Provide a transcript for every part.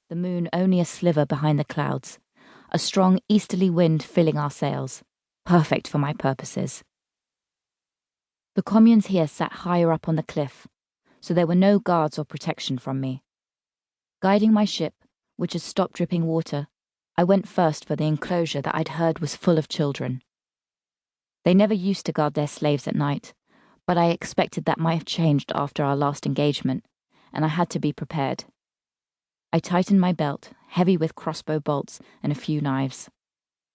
the moon only a sliver behind the clouds, a strong easterly wind filling our sails, perfect for my purposes. The communes here sat higher up on the cliff, so there were no guards or protection from me. Guiding my ship, which had stopped dripping water, I went first for the enclosure that I'd heard was full of children. They never used to guard their slaves at night, but I expected that might have changed after our last engagement, and I had to be prepared. I tightened my belt, heavy with crossbow bolts and a few knives.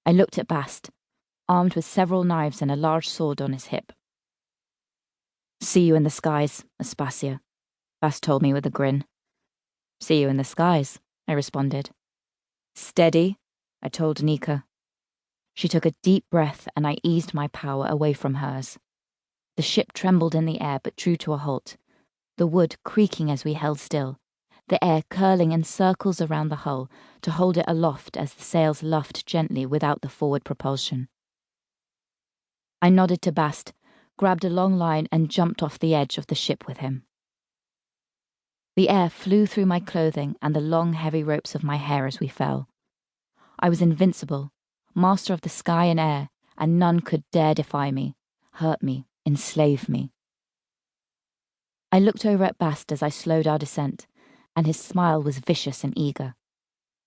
I looked at Bast, armed with several knives and a large sword on his hip. "See you in the skies, Aspasia," Bast told me with a grin. "See you in the skies," I responded. "Steady," I told Nika. She took a deep breath and I eased my power away from hers. The ship trembled in the air but drew to a halt, the wood creaking as we held still, the air curling in circles around the hull to hold it aloft as the sails luffed gently without the forward propulsion. I nodded to Bast, grabbed a long line and jumped off the edge of the ship with him. The air flew through my clothing and the long heavy ropes of my hair as we fell. I was invincible, master of the sky and air, and none could dare defy me, hurt me, enslave me. I looked over at Bast as I slowed our descent, and his smile was vicious and eager.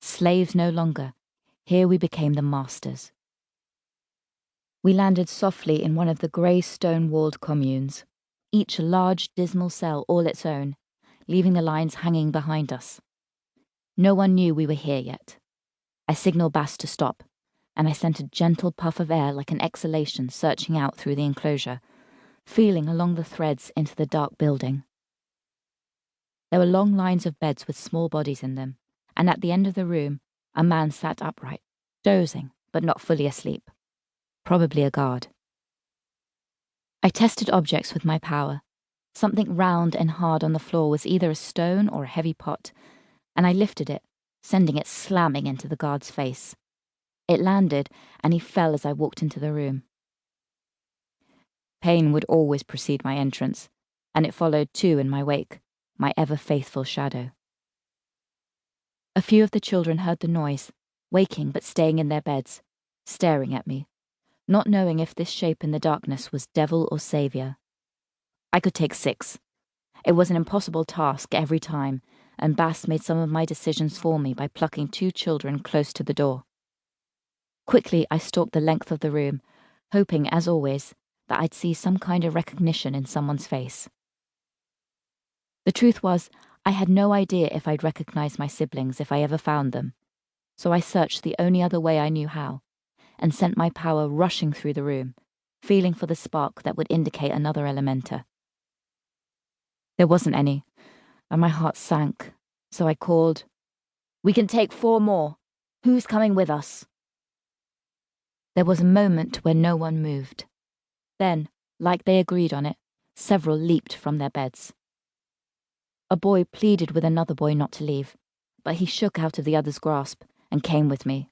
Slaves no longer, here we became the masters. We landed softly in one of the grey stone-walled communes, each a large dismal cell all its own, leaving the lines hanging behind us. No one knew we were here yet. I signaled Bast to stop, and I sent a gentle puff of air like an exhalation searching out through the enclosure, feeling along the threads into the dark building. There were long lines of beds with small bodies in them, and at the end of the room, a man sat upright, dozing, but not fully asleep. Probably a guard. I tested objects with my power. Something round and hard on the floor was either a stone or a heavy pot, and I lifted it, sending it slamming into the guard's face. It landed, and he fell as I walked into the room. Pain would always precede my entrance, and it followed too in my wake, my ever-faithful shadow. A few of the children heard the noise, waking but staying in their beds, staring at me, not knowing if this shape in the darkness was devil or saviour. I could take 6. It was an impossible task every time, and Bast made some of my decisions for me by plucking 2 children close to the door. Quickly I stalked the length of the room, hoping, as always, that I'd see some kind of recognition in someone's face. The truth was, I had no idea if I'd recognize my siblings if I ever found them, so I searched the only other way I knew how, and sent my power rushing through the room, feeling for the spark that would indicate another Elementae. There wasn't any, and my heart sank, so I called, "We can take 4 more. Who's coming with us?" There was a moment where no one moved. Then, like they agreed on it, several leaped from their beds. A boy pleaded with another boy not to leave, but he shook out of the other's grasp and came with me.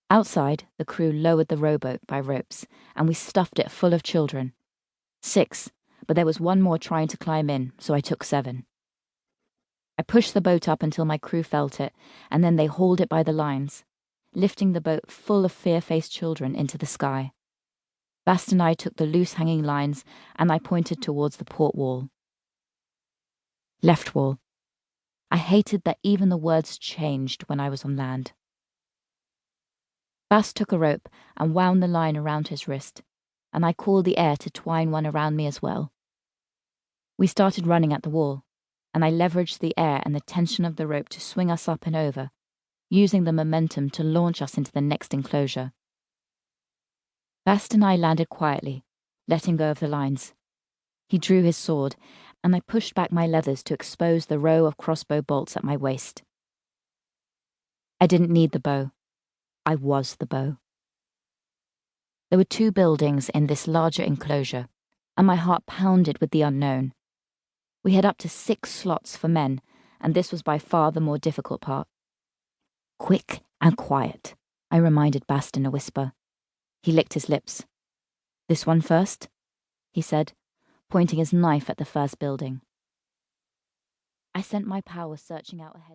Outside, the crew lowered the rowboat by ropes, and we stuffed it full of children. 6, but there was one more trying to climb in, so I took 7. I pushed the boat up until my crew felt it, and then they hauled it by the lines, lifting the boat full of fear-faced children into the sky. Bast and I took the loose hanging lines, and I pointed towards the port wall. Left wall. I hated that even the words changed when I was on land. Bast took a rope and wound the line around his wrist, and I called the air to twine one around me as well. We started running at the wall, and I leveraged the air and the tension of the rope to swing us up and over, using the momentum to launch us into the next enclosure. Bast and I landed quietly, letting go of the lines. He drew his sword, and I pushed back my leathers to expose the row of crossbow bolts at my waist. I didn't need the bow. I was the bow. There were 2 buildings in this larger enclosure, and my heart pounded with the unknown. We had up to 6 slots for men, and this was by far the more difficult part. "Quick and quiet," I reminded Bast in a whisper. He licked his lips. "This one first?" he said, pointing his knife at the first building. I sent my power searching out ahead of